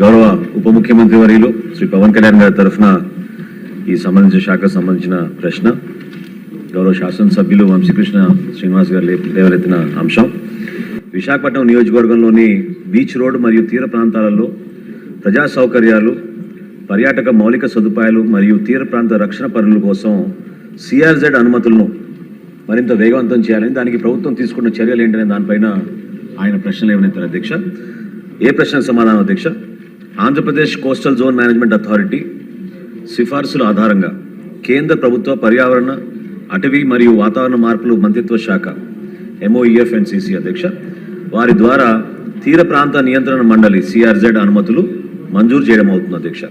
గౌరవ ఉప ముఖ్యమంత్రి వర్యులు శ్రీ పవన్ కళ్యాణ్ గారి తరఫున ఈ సంబంధించిన శాఖకు సంబంధించిన ప్రశ్న గౌరవ శాసనసభ్యులు వంశీకృష్ణ శ్రీనివాస్ గారు లేవనెత్తిన అంశం. విశాఖపట్నం నియోజకవర్గంలోని బీచ్ రోడ్ మరియు తీర ప్రాంతాలలో ప్రజా సౌకర్యాలు, పర్యాటక మౌలిక సదుపాయాలు మరియు తీర ప్రాంత రక్షణ పనుల కోసం సిఆర్జెడ్ అనుమతులను మరింత వేగవంతం చేయాలని, దానికి ప్రభుత్వం తీసుకున్న చర్యలు ఏంటనే దానిపైన ఆయన ప్రశ్నలు లేవనెత్తారు. అధ్యక్ష, ఏ ప్రశ్నకు సమాధానం అధ్యక్ష? Andhra Pradesh coastal zone management authority సిఫార్సుల ఆధారంగా కేంద్ర ప్రభుత్వ పర్యావరణ, అటవీ మరియు వాతావరణ మార్పులు మంత్రిత్వ శాఖ MOEF&CC అధ్యక్ష వారి ద్వారా తీర ప్రాంత నియంత్రణ మండలి సిఆర్జెడ్ అనుమతులు మంజూరు చేయడం అవుతుంది. అధ్యక్ష,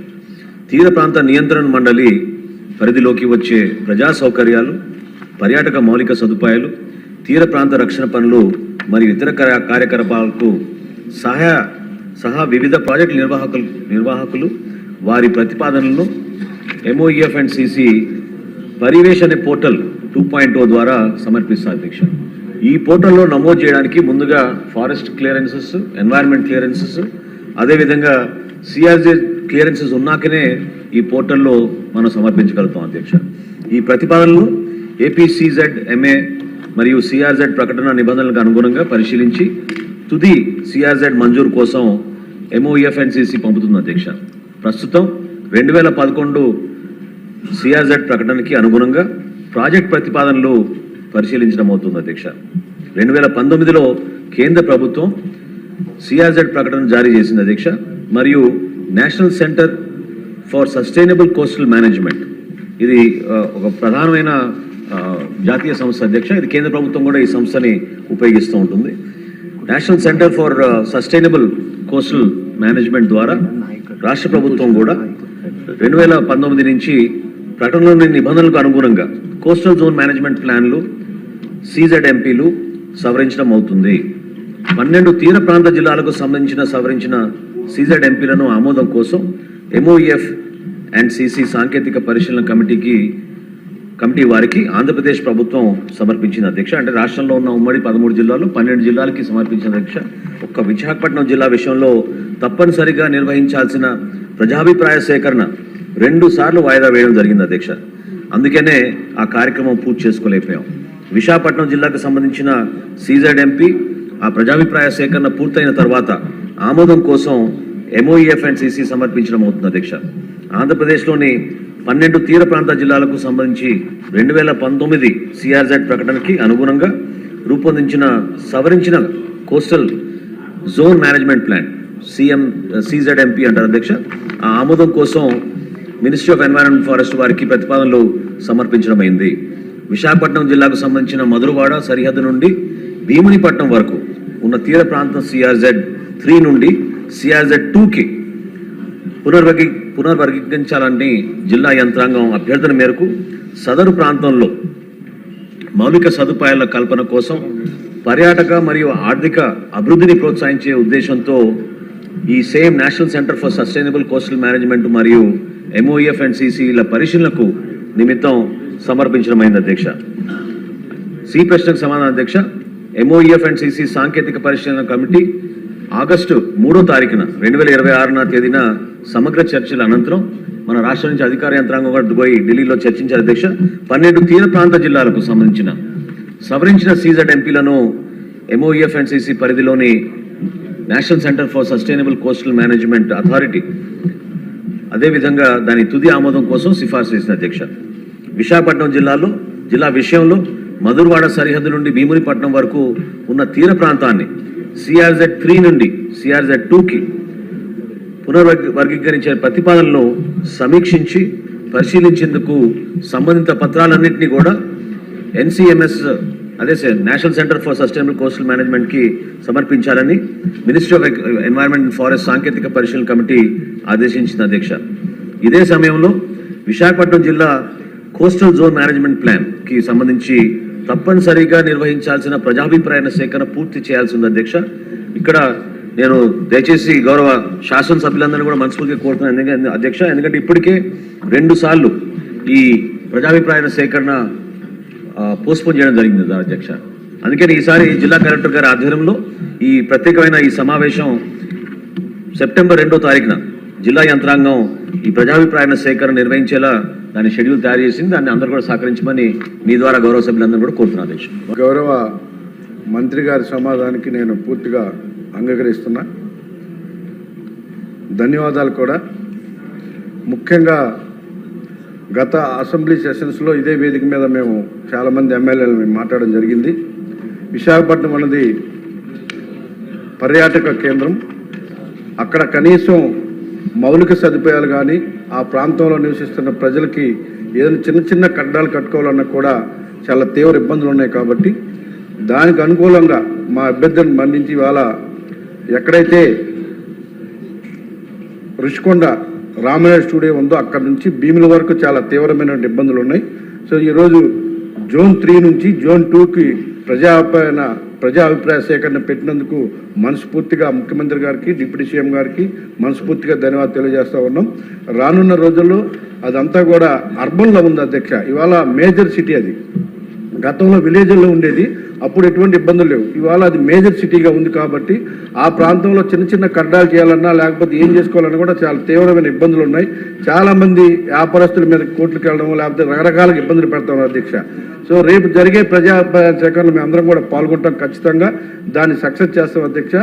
తీర ప్రాంత నియంత్రణ మండలి పరిధిలోకి వచ్చే ప్రజా సౌకర్యాలు, పర్యాటక మౌలిక సదుపాయాలు, తీర ప్రాంత రక్షణ పనులు మరియు ఇతర కార్యకలాపాలకు సహా వివిధ ప్రాజెక్టు నిర్వాహకులు వారి ప్రతిపాదనలను MOEF&CC పరివేష్ అనే పోర్టల్ 2.0 ద్వారా సమర్పిస్తారు. అధ్యక్ష, ఈ పోర్టల్లో నమోదు చేయడానికి ముందుగా ఫారెస్ట్ క్లియరెన్సెస్, ఎన్వైరన్మెంట్ క్లియరెన్సెస్, అదేవిధంగా సిఆర్జెడ్ క్లియరెన్సెస్ ఉన్నాకనే ఈ పోర్టల్లో మనం సమర్పించగలుగుతాం. అధ్యక్ష, ఈ ప్రతిపాదనలు APCZMA మరియు సిఆర్జెడ్ ప్రకటన నిబంధనలకు అనుగుణంగా పరిశీలించి తుది సిఆర్జెడ్ మంజూరు కోసం MOEF&CC పంపుతుంది. అధ్యక్ష, ప్రస్తుతం 2011 సిఆర్జెడ్ ప్రకటనకి అనుగుణంగా ప్రాజెక్ట్ ప్రతిపాదనలు పరిశీలించడం అవుతుంది. అధ్యక్ష, 2019లో కేంద్ర ప్రభుత్వం సిఆర్జెడ్ ప్రకటన జారీ చేసింది. అధ్యక్ష, మరియు national centre for sustainable coastal management ఇది ఒక ప్రధానమైన జాతీయ సంస్థ. అధ్యక్ష, ఇది కేంద్ర ప్రభుత్వం కూడా ఈ సంస్థని ఉపయోగిస్తూ ఉంటుంది. National centre for sustainable coastal management ద్వారా రాష్ట్ర ప్రభుత్వం కూడా 2019 నుంచి ప్రకటనలోని నిబంధనలకు అనుగుణంగా కోస్టల్ జోన్ మేనేజ్మెంట్ ప్లాన్లు, CZMPలు సవరించడం అవుతుంది. 12 తీర ప్రాంత జిల్లాలకు సంబంధించిన సవరించిన CZMPలను ఆమోదం కోసం MOEF&CC సాంకేతిక పరిశీలన కమిటీ వారికి ఆంధ్రప్రదేశ్ ప్రభుత్వం సమర్పించింది. అధ్యక్ష, అంటే రాష్ట్రంలో ఉన్న ఉమ్మడి 13 జిల్లాలు 12 జిల్లాలకి సమర్పించిన. అధ్యక్ష, ఒక్క విశాఖపట్నం జిల్లా విషయంలో తప్పనిసరిగా నిర్వహించాల్సిన ప్రజాభిప్రాయ సేకరణ 2 సార్లు వాయిదా వేయడం జరిగింది. అధ్యక్ష, అందుకనే ఆ కార్యక్రమం పూర్తి చేసుకోలేకపోయాం. విశాఖపట్నం జిల్లాకు సంబంధించిన CZMP ఆ ప్రజాభిప్రాయ సేకరణ పూర్తయిన తర్వాత ఆమోదం కోసం MOEF&CC సమర్పించడం అవుతుంది. అధ్యక్ష, ఆంధ్రప్రదేశ్లోని 12 తీర ప్రాంత జిల్లాలకు సంబంధించి 2019 సిఆర్జెడ్ ప్రకటనకి అనుగుణంగా రూపొందించిన సవరించిన coastal zone management plan CZMP అంటారు. అధ్యక్ష, ఆ ఆమోదం కోసం మినిస్ట్రీ ఆఫ్ ఎన్వైరన్మెంట్ ఫారెస్ట్ వారికి ప్రతిపాదనలు సమర్పించడం అయింది. విశాఖపట్నం జిల్లాకు సంబంధించిన మధురవాడ సరిహద్దు నుండి భీమునిపట్నం వరకు ఉన్న తీర ప్రాంతం CRZ3 నుండి CRZ2కి పునర్వర్గీకరించాలని జిల్లా యంత్రాంగం అభ్యర్థన మేరకు సదరు ప్రాంతంలో మౌలిక సదుపాయాల కల్పన కోసం పర్యాటక మరియు ఆర్థిక అభివృద్ధిని ప్రోత్సహించే ఉద్దేశంతో ఈ same national centre for sustainable coastal management మరియు MOEF&CCల పరిశీలనకు నిమిత్తం సమర్పించడమైంది. అధ్యక్ష, ప్రశ్నకు సమాధానం. అధ్యక్ష, MOEF&CC సాంకేతిక పరిశీలన కమిటీ ఆగస్టు 3వ తారీఖున 2026న తేదీన సమగ్ర చర్చల అనంతరం మన రాష్ట్రం నుంచి అధికార యంత్రాంగం కూడా పోయి ఢిల్లీలో చర్చించారు. అధ్యక్ష, 12 తీర ప్రాంత జిల్లాలకు సంబంధించిన సవరించిన CZMPలను MOEF&CC పరిధిలోని national centre for sustainable coastal management authority అదేవిధంగా దాని తుది ఆమోదం కోసం సిఫార్సు చేసింది. అధ్యక్ష, విశాఖపట్నం జిల్లా విషయంలో మధురవాడ సరిహద్దు నుండి భీమునిపట్నం వరకు ఉన్న తీర ప్రాంతాన్ని CRZ3 నుండి CRZ2కి పునర్వర్గీకరించే ప్రతిపాదనలను సమీక్షించి పరిశీలించేందుకు సంబంధిత పత్రాలన్నింటినీ కూడా NCMS national centre for sustainable coastal మేనేజ్మెంట్కి సమర్పించాలని ministry of environment and forest సాంకేతిక పరిశీలన కమిటీ ఆదేశించింది. అధ్యక్ష, ఇదే సమయంలో విశాఖపట్నం జిల్లా కోస్టల్ జోన్ మేనేజ్మెంట్ ప్లాన్కి సంబంధించి తప్పనిసరిగా నిర్వహించాల్సిన ప్రజాభిప్రాయ సేకరణ పూర్తి చేయాల్సి ఉంది. అధ్యక్ష, ఇక్కడ నేను దయచేసి గౌరవ శాసనసభ్యులందరినీ కూడా మనస్ఫూర్తిగా కోరుతున్నాను. అధ్యక్ష, ఎందుకంటే ఇప్పటికే 2 సార్లు ఈ ప్రజాభిప్రాయ సేకరణ పోస్ట్పోన్ చేయడం జరిగింది. అధ్యక్ష, అందుకని ఈసారి జిల్లా కలెక్టర్ గారి ఆధ్వర్యంలో ఈ ప్రత్యేకమైన ఈ సమావేశం సెప్టెంబర్ 2వ తారీఖున జిల్లా యంత్రాంగం ఈ ప్రజాభిప్రాయ సేకరణ నిర్వహించేలా దాని షెడ్యూల్ తయారు చేసింది. దాన్ని అందరూ కూడా సహకరించమని మీ ద్వారా గౌరవ సభ్యులందరూ కూడా కోరుతున్నా అధ్యక్షుడు. గౌరవ మంత్రి గారి సమాధానానికి నేను పూర్తిగా అంగీకరిస్తున్నా. ధన్యవాదాలు కూడా. ముఖ్యంగా గత అసెంబ్లీ సెషన్స్లో ఇదే వేదిక మీద మేము చాలామంది ఎమ్మెల్యేలు మాట్లాడడం జరిగింది. విశాఖపట్నం అన్నది పర్యాటక కేంద్రం. అక్కడ కనీసం మౌలిక సదుపాయాలు కానీ ఆ ప్రాంతంలో నివసిస్తున్న ప్రజలకి ఏదైనా చిన్న చిన్న కడ్డాలు కట్టుకోవాలన్నా కూడా చాలా తీవ్ర ఇబ్బందులు ఉన్నాయి. కాబట్టి దానికి అనుకూలంగా మా అభ్యర్థిని మన్నించి ఇవాళ ఎక్కడైతే రుషికొండ రామనాయుడు స్టూడియో ఉందో అక్కడ నుంచి భీముల వరకు చాలా తీవ్రమైన ఇబ్బందులు ఉన్నాయి. సో ఈరోజు జోన్ 3 నుంచి జోన్ 2కి ప్రజా అభిప్రాయ సేకరణ పెట్టినందుకు మనస్ఫూర్తిగా ముఖ్యమంత్రి గారికి, డిప్యూటీ సీఎం గారికి మనస్ఫూర్తిగా ధన్యవాదాలు తెలియజేస్తూ ఉన్నాం. రానున్న రోజుల్లో అదంతా కూడా అర్బన్లో ఉంది అధ్యక్ష. ఇవాళ మేజర్ సిటీ అది. గతంలో విలేజ్లో ఉండేది, అప్పుడు ఎటువంటి ఇబ్బందులు లేవు. ఇవాళ అది మేజర్ సిటీగా ఉంది కాబట్టి ఆ ప్రాంతంలో చిన్న చిన్న కడ్డాలు చేయాలన్నా లేకపోతే ఏం చేసుకోవాలన్నా కూడా చాలా తీవ్రమైన ఇబ్బందులు ఉన్నాయి. చాలామంది వ్యాపారస్తుల మీద కోర్టులకు వెళ్ళడం లేకపోతే రకరకాల ఇబ్బందులు పెడతాం అధ్యక్ష. సో రేపు జరిగే ప్రజా సేకరణలో మేము అందరం కూడా పాల్గొంటాం. ఖచ్చితంగా దాన్ని సక్సెస్ చేస్తాం అధ్యక్ష.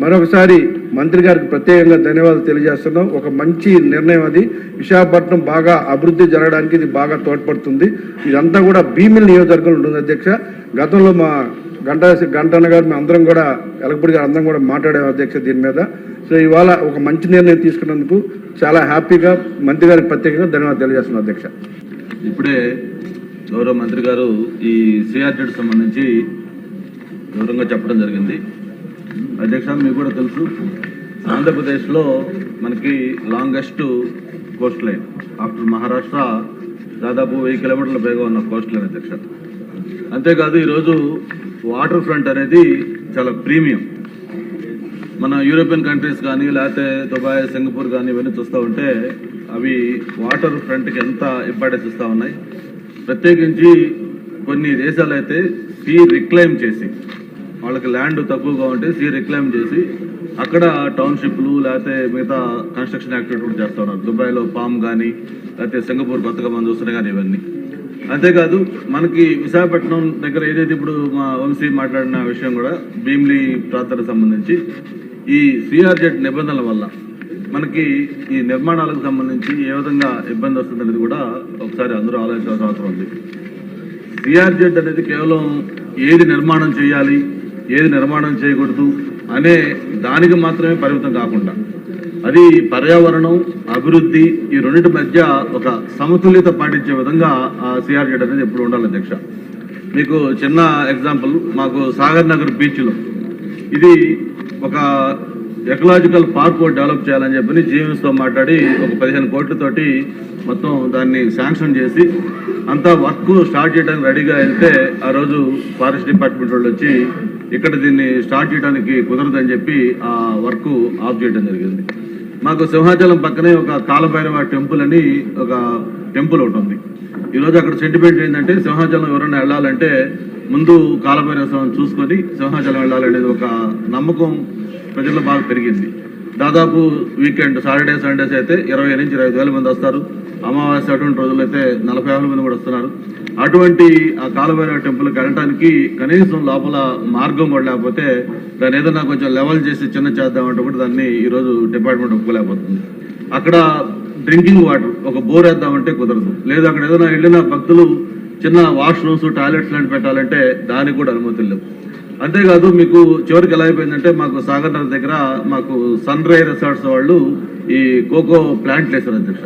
మరొకసారి మంత్రి గారికి ప్రత్యేకంగా ధన్యవాదాలు తెలియజేస్తున్నాం. ఒక మంచి నిర్ణయం అది. విశాఖపట్నం బాగా అభివృద్ధి జరగడానికి ఇది బాగా తోడ్పడుతుంది. ఇదంతా కూడా భీమిలి నియోజకవర్గంలో ఉంటుంది అధ్యక్ష. గతంలో మా గంటన్న గారు మేము అందరం కూడా ఎలగపూడి గారు అందరం కూడా మాట్లాడాము అధ్యక్ష దీని మీద. సో ఇవాళ ఒక మంచి నిర్ణయం తీసుకున్నందుకు చాలా హ్యాపీగా మంత్రి గారికి ప్రత్యేకంగా ధన్యవాదాలు తెలియజేస్తున్నాం అధ్యక్ష. ఇప్పుడే గౌరవ మంత్రి గారు ఈ సిఆర్జెడ్ సంబంధించి వివరంగా చెప్పడం జరిగింది. అధ్యక్ష, మీకు కూడా తెలుసు, ఆంధ్రప్రదేశ్లో మనకి longest Coast line after Maharashtra, దాదాపు 1000 కిలోమీటర్ల పైగా ఉన్న కోస్ట్ లైన్ అధ్యక్ష. అంతేకాదు ఈరోజు వాటర్ ఫ్రంట్ అనేది చాలా ప్రీమియం. మన యూరోపియన్ కంట్రీస్ కానీ లేకపోతే దుబాయ్, సింగపూర్ కానీ ఇవన్నీ చూస్తూ ఉంటే అవి వాటర్ ఫ్రంట్కి ఎంత ఇంపార్టెన్స్ ఇస్తూ ఉన్నాయి. ప్రత్యేకించి కొన్ని దేశాలు అయితే సీ రిక్లైమ్ చేసి, వాళ్ళకి ల్యాండ్ తక్కువగా ఉంటే సీ రిక్లైమ్ చేసి అక్కడ టౌన్షిప్లు లేకపోతే మిగతా కన్స్ట్రక్షన్ యాక్టివిటీ కూడా చేస్తూ ఉన్నారు. దుబాయ్లో పామ్ కానీ లేకపోతే సింగపూర్ కొత్తగా మనం చూస్తున్నాయి కానీ ఇవన్నీ. అంతేకాదు మనకి విశాఖపట్నం దగ్గర ఏదైతే ఇప్పుడు మా వంశీ మాట్లాడిన విషయం కూడా భీమిలి ప్రాంతానికి సంబంధించి ఈ సిఆర్జెడ్ నిబంధనల వల్ల మనకి ఈ నిర్మాణాలకు సంబంధించి ఏ విధంగా ఇబ్బంది వస్తుందనేది కూడా ఒకసారి అందరూ ఆలోచించాల్సిన అవసరం ఉంది. సిఆర్జెడ్ అనేది కేవలం ఏది నిర్మాణం చేయాలి, ఏది నిర్మాణం చేయకూడదు అనే దానికి మాత్రమే పరిమితం కాకుండా అది పర్యావరణం, అభివృద్ధి ఈ రెండింటి మధ్య ఒక సమతుల్యత పాటించే విధంగా ఆ సిఆర్జెడ్ అనేది ఎప్పుడు ఉండాలి అధ్యక్ష. మీకు చిన్న ఎగ్జాంపుల్, మాకు సాగర్ నగర్ బీచ్లో ఇది ఒక ఎకలాజికల్ పార్క్ డెవలప్ చేయాలని చెప్పి జీఎంఎస్తో మాట్లాడి ఒక 15 కోట్లతోటి మొత్తం దాన్ని శాంక్షన్ చేసి అంతా వర్క్ స్టార్ట్ చేయడానికి రెడీగా వెళ్తే ఆ రోజు ఫారెస్ట్ డిపార్ట్మెంట్ వాళ్ళు వచ్చి ఇక్కడ దీన్ని స్టార్ట్ చేయడానికి కుదరదని చెప్పి ఆ వర్క్ ఆఫ్ చేయడం జరిగింది. మాకు సింహాచలం పక్కనే ఒక కాలభైరవ టెంపుల్ అని ఒక టెంపుల్ ఒకటి ఉంది. ఈరోజు అక్కడ సెంటిమెంట్ ఏంటంటే సింహాచలం ఎవరైనా వెళ్ళాలంటే ముందు కాలభైరవ స్వామిని చూసుకొని సింహాచలం వెళ్ళాలనేది ఒక నమ్మకం ప్రజల్లో బాగా పెరిగింది. దాదాపు వీకెండ్ సాటర్డే సండేస్ అయితే 20 నుంచి 25,000 మంది వస్తారు. అమావాస్య అటువంటి రోజులు అయితే 40,000 మంది కూడా వస్తున్నారు. అటువంటి ఆ కాలభైరవ టెంపుల్కి వెళ్ళడానికి కనీసం లోపల మార్గం కూడా లేకపోతే దాన్ని ఏదైనా కొంచెం లెవెల్ చేసి చిన్న చేద్దామంటే కూడా దాన్ని ఈరోజు డిపార్ట్మెంట్ ఒప్పుకోలేకపోతుంది. అక్కడ డ్రింకింగ్ వాటర్ ఒక బోర్ వేద్దామంటే కుదరదు. లేదు అక్కడ ఏదైనా వెళ్ళిన భక్తులు చిన్న వాష్రూమ్స్, టాయిలెట్స్ లాంటి పెట్టాలంటే దానికి కూడా అనుమతులు లేవు. అంతేకాదు మీకు చివరికి ఎలా అయిపోయిందంటే మాకు సాగర్ నగర్ దగ్గర మాకు సన్ రైజ్ రిసార్ట్స్ వాళ్ళు ఈ కోకో ప్లాంట్లు వేస్తారు అధ్యక్ష.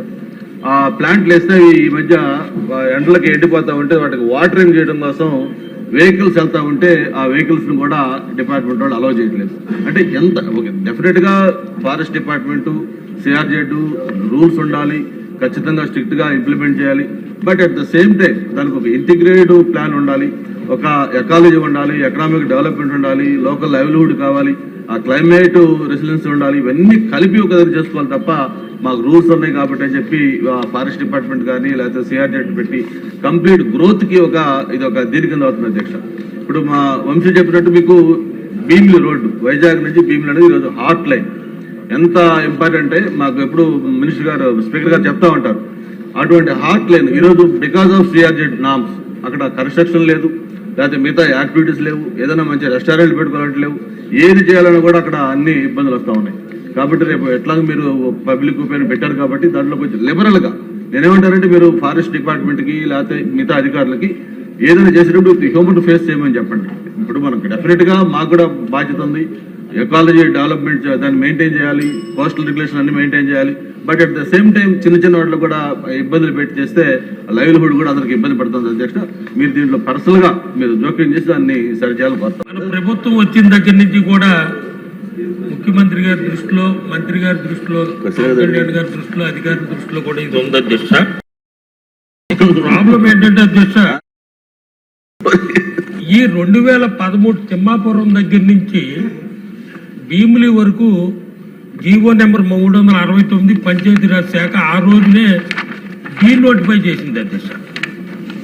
ఆ ప్లాంట్లు వేస్తే ఈ మధ్య ఎండలకి ఎండిపోతా ఉంటే వాటికి వాటరింగ్ చేయడం కోసం వెహికల్స్ వెళ్తా ఉంటే ఆ వెహికల్స్ని కూడా డిపార్ట్మెంట్ వాళ్ళు అలౌ చేయట్లేదు. అంటే ఎంత డెఫినెట్గా ఫారెస్ట్ డిపార్ట్మెంటు, సిఆర్జెడ్ రూల్స్ ఉండాలి, ఖచ్చితంగా స్ట్రిక్ట్గా ఇంప్లిమెంట్ చేయాలి. But at the same time దానికి ఒక ఇంటిగ్రేటెడ్ ప్లాన్ ఉండాలి, ఒక ఎకాలజీ ఉండాలి, ఎకనామిక్ డెవలప్మెంట్ ఉండాలి, లోకల్ లైవ్లీహుడ్ కావాలి, ఆ క్లైమేట్ రెసిలెన్స్ ఉండాలి. ఇవన్నీ కలిపి ఒక దగ్గర చేసుకోవాలి తప్ప మాకు రూల్స్ ఉన్నాయి కాబట్టి అని చెప్పి ఫారెస్ట్ డిపార్ట్మెంట్ కానీ లేకపోతే సిఆర్జెడ్ పెట్టి కంప్లీట్ గ్రోత్కి ఇది ఒక దీని కింద అవుతుంది అధ్యక్ష. ఇప్పుడు మా వంశీ చెప్పినట్టు మీకు భీమిలి రోడ్డు వైజాగ్ నుంచి భీమిలి అనేది ఈరోజు హాట్ లైన్. ఎంత ఇంపార్టెంట్ అంటే మాకు ఎప్పుడు మినిస్టర్ గారు స్పీకర్ గారు చెప్తా ఉంటారు, అటువంటి హార్ట్ లేదు ఈరోజు బికాస్ ఆఫ్ సిఆర్జెడ్ నామ్స్. అక్కడ కన్స్ట్రక్షన్ లేదు, లేకపోతే మిగతా యాక్టివిటీస్ లేవు, ఏదైనా మంచి రెస్టారెంట్ పెట్టుకోవాలంటే లేవు, ఏది చేయాలన్నా కూడా అక్కడ అన్ని ఇబ్బందులు వస్తూ ఉన్నాయి. కాబట్టి రేపు ఎట్లాగో మీరు పబ్లిక్ ఒపీనియన్ పెట్టారు కాబట్టి దాంట్లో కొంచెం లిబరల్గా నేనేమంటారంటే మీరు ఫారెస్ట్ డిపార్ట్మెంట్కి లేకపోతే మిగతా అధికారులకి ఏదైనా చేసేటప్పుడు హ్యూమన్ ఫేస్ చేయమని చెప్పండి. ఇప్పుడు మనకు డెఫినెట్గా మాకు కూడా బాధ్యత ఉంది, ఎకాలజీ డెవలప్మెంట్ దాన్ని మెయింటైన్ చేయాలి, కోస్టల్ రెగ్యులేషన్ అన్ని మెయింటైన్ చేయాలి. But at the same time చిన్న చిన్న వాటిలో కూడా ఇబ్బందులు పెట్టి చేస్తే లైవ్లీహుడ్ కూడా అందరికి ఇబ్బంది పడుతుంది. అధ్యక్ష, మీరు దీంట్లో పర్సనల్గా మీరు జోక్యం చేసి దాన్ని సరి చేయాలని కోరుతాం. మన ప్రభుత్వం వచ్చిన దగ్గర నుంచి కూడా ముఖ్యమంత్రి గారి దృష్టిలో, మంత్రి గారి దృష్టిలో, పవన్ కళ్యాణ్ గారి దృష్టిలో, అధికారుల దృష్టిలో కూడా ఇది ఉంది అధ్యక్ష. ప్రాబ్లం ఏంటంటే అధ్యక్ష, ఈ 2013 తిమ్మాపురం దగ్గర నుంచి భీమిలి వరకు జీవో నెంబర్ 369 పంచాయతీరాజ్ శాఖ ఆ రోజునే నోటిఫై చేసింది అధ్యక్ష.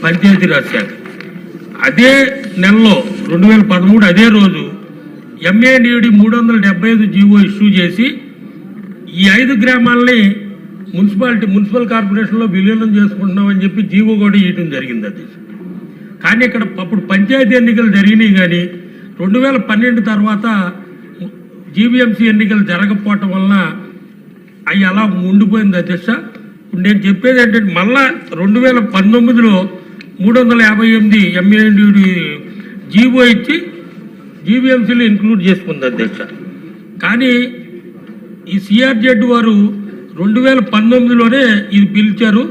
పంచాయతీరాజ్ శాఖ అదే నెలలో 2013 అదే రోజు MADD 375 జీవో ఇష్యూ చేసి ఈ 5 గ్రామాలని మున్సిపల్ కార్పొరేషన్లో విలీనం చేసుకుంటున్నామని చెప్పి జీవో కూడా ఇవ్వడం జరిగింది అధ్యక్ష. కానీ ఇక్కడ అప్పుడు పంచాయతీ ఎన్నికలు జరిగినాయి, కానీ 2012 తర్వాత జీవీఎంసీ ఎన్నికలు జరగకపోవటం వలన అవి అలా ఉండిపోయింది అధ్యక్ష. ఇప్పుడు నేను చెప్పేది ఏంటంటే మళ్ళా 2019లో 358 MADD జీవో ఇచ్చి జీవీఎంసీలో ఇంక్లూడ్ చేసుకుంది అధ్యక్ష. కానీ ఈ సిఆర్జెడ్ వారు 2019లోనే ఇది పిలిచారు,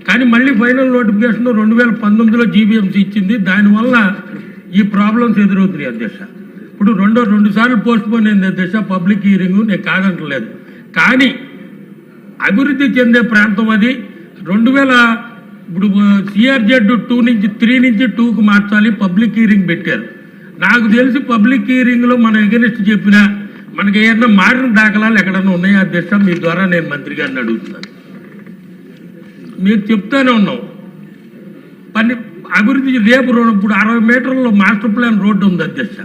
కానీ మళ్ళీ ఫైనల్ నోటిఫికేషన్ 2019లో జీవీఎంసీ ఇచ్చింది. దానివల్ల ఈ ప్రాబ్లమ్స్ ఎదురవుతున్నాయి అధ్యక్ష. ఇప్పుడు రెండు సార్లు పోస్ట్ పోన్ అయింది అధ్యక్ష పబ్లిక్ హియరింగ్, నేను కాదంటలేదు. కానీ అభివృద్ధి చెందే ప్రాంతం అది. 2000 ఇప్పుడు సిఆర్జెడ్ 2 నుంచి 3 నుంచి 2కు మార్చాలి, పబ్లిక్ హియరింగ్ పెట్టారు. నాకు తెలిసి పబ్లిక్ హియరింగ్లో మనం ఎగనెస్ట్ చెప్పినా మనకి ఏదైనా మారిన దాఖలాలు ఎక్కడన్నా ఉన్నాయా అధ్యక్ష? మీ ద్వారా నేను మంత్రి గారిని అడుగుతున్నాను. మీరు చెప్తానే ఉన్నాం అభివృద్ధి రేపు ఇప్పుడు 60 మీటర్లలో మాస్టర్ ప్లాన్ రోడ్డు ఉంది అధ్యక్ష.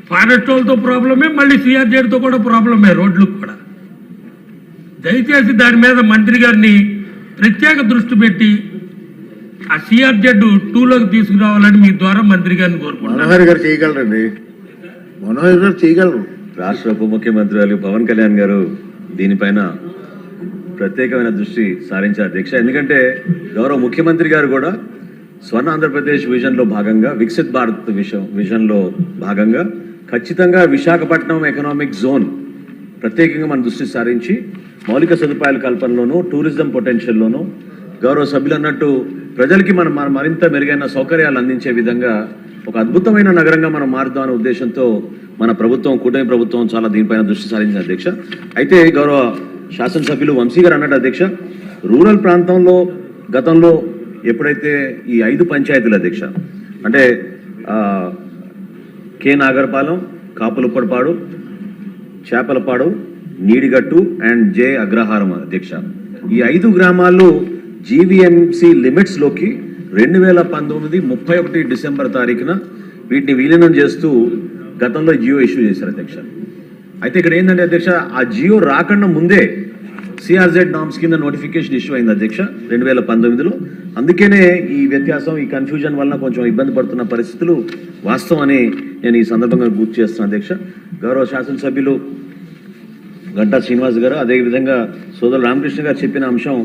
ఫారెస్ట్ వాళ్ళతో ప్రాబ్లమే, మళ్ళీ సిఆర్జెడ్తో కూడా ప్రాబ్లమే రోడ్లకు కూడా. దయచేసి దాని మీద మంత్రి గారిని ప్రత్యేక దృష్టి పెట్టి ఆ సిఆర్జెడ్ 2లోకి తీసుకురావాలని మీ ద్వారా మంత్రి గారిని కోరుకుంటున్నాను. మనోహర్ గారు చేయగలరండి, మనోహర్ గారు చేయగలరు. రాష్ట్ర ఉప ముఖ్యమంత్రి పవన్ కళ్యాణ్ గారు దీనిపైన ప్రత్యేకమైన దృష్టి సారించారు అధ్యక్ష. ఎందుకంటే గౌరవ ముఖ్యమంత్రి గారు కూడా స్వర్ణ ఆంధ్రప్రదేశ్ విజన్లో భాగంగా, వికసిత్ భారత్ విజన్లో భాగంగా ఖచ్చితంగా విశాఖపట్నం ఎకనామిక్ జోన్ ప్రత్యేకంగా మన దృష్టి సారించి మౌలిక సదుపాయాల కల్పనలోనూ, టూరిజం పొటెన్షియల్లోనూ గౌరవ సభ్యులు అన్నట్టు ప్రజలకి మనం మరింత మెరుగైన సౌకర్యాలు అందించే విధంగా ఒక అద్భుతమైన నగరంగా మనం మారుదామనే ఉద్దేశంతో మన ప్రభుత్వం, కూటమి ప్రభుత్వం చాలా దీనిపైన దృష్టి సారించింది అధ్యక్ష. అయితే గౌరవ శాసనసభ్యులు వంశీ గారు అన్నట్టు అధ్యక్ష, రూరల్ ప్రాంతంలో గతంలో ఎప్పుడైతే ఈ 5 పంచాయతీలు అధ్యక్ష, అంటే కే నాగర్పాలెం, కాపులపడపాడు, చేపలపాడు, నీడిగట్టు అండ్ జే అగ్రహారం అధ్యక్ష, ఈ 5 గ్రామాల్లో జీవీఎంసీ లిమిట్స్లోకి 2019 31 డిసెంబర్ తారీఖున వీటిని విలీనం చేస్తూ గతంలో జియో ఇష్యూ చేశారు అధ్యక్ష. అయితే ఇక్కడ ఏంటంటే అధ్యక్ష, ఆ జియో రాకుండా ముందే సిఆర్జెడ్ నామ్స్ కింద నోటిఫికేషన్ ఇష్యూ అయింది అధ్యక్ష 2019లో. అందుకనే ఈ వ్యత్యాసం, ఈ కన్ఫ్యూజన్ వలన కొంచెం ఇబ్బంది పడుతున్న పరిస్థితులు వాస్తవం అని నేను ఈ సందర్భంగా గుర్తు చేస్తున్నాను అధ్యక్ష. గౌరవ శాసనసభ్యులు గంటా శ్రీనివాస్ గారు, అదేవిధంగా సోదరు రామకృష్ణ గారు చెప్పిన అంశం,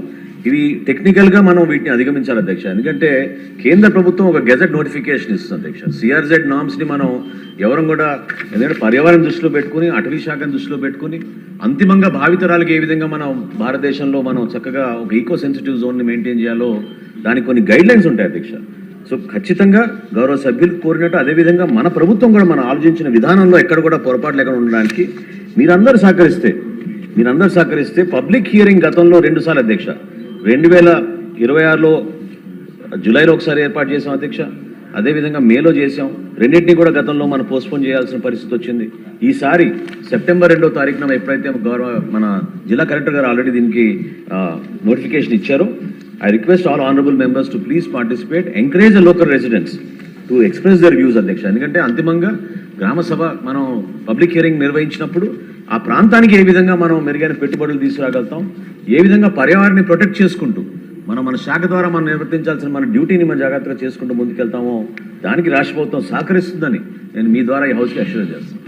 ఇవి టెక్నికల్గా మనం వీటిని అధిగమించాలి అధ్యక్ష. ఎందుకంటే కేంద్ర ప్రభుత్వం ఒక గెజెట్ నోటిఫికేషన్ ఇస్తుంది అధ్యక్ష. సిఆర్జెడ్ నామ్స్ని మనం ఎవరం కూడా ఎందుకంటే పర్యావరణ దృష్టిలో పెట్టుకుని, అటవీ శాఖను దృష్టిలో పెట్టుకుని అంతిమంగా భావితరాలకు ఏ విధంగా మనం భారతదేశంలో మనం చక్కగా ఒక ఈకో సెన్సిటివ్ జోన్ని మెయింటైన్ చేయాలో దానికి కొన్ని గైడ్ లైన్స్ ఉంటాయి అధ్యక్ష. సో ఖచ్చితంగా గౌరవ సభ్యులు కోరినట్టు అదేవిధంగా మన ప్రభుత్వం కూడా మనం ఆలోచించిన విధానంలో ఎక్కడ కూడా పొరపాటు లేకుండా ఉండడానికి మీరందరూ సహకరిస్తే పబ్లిక్ హియరింగ్ గతంలో 2 సార్లు అధ్యక్ష, 2026లో జూలైలో ఒకసారి ఏర్పాటు చేసాం అధ్యక్ష, అదేవిధంగా మేలో చేసాం. రెండింటినీ కూడా గతంలో మనం పోస్ట్పోన్ చేయాల్సిన పరిస్థితి వచ్చింది. ఈసారి సెప్టెంబర్ 2వ తారీఖున ఎప్పుడైతే మన జిల్లా కలెక్టర్ గారు ఆల్రెడీ దీనికి నోటిఫికేషన్ ఇచ్చారో, I request all honourable members to please participate, encourage the local residents to express their views అధ్యక్ష. ఎందుకంటే అంతిమంగా గ్రామ సభ మనం పబ్లిక్ హియరింగ్ నిర్వహించినప్పుడు ఆ ప్రాంతానికి ఏ విధంగా మనం మెరుగైన పెట్టుబడులు తీసుకురాగలుగుతాం, ఏ విధంగా పర్యావరణాన్ని ప్రొటెక్ట్ చేసుకుంటూ మన శాఖ ద్వారా మనం నిర్వర్తించాల్సిన మన డ్యూటీని మనం జాగ్రత్తగా చేసుకుంటూ ముందుకెళ్తామో దానికి రాష్ట్ర ప్రభుత్వం సహకరిస్తుందని నేను మీ ద్వారా ఈ హౌస్కి అష్యూర్ చేస్తాను.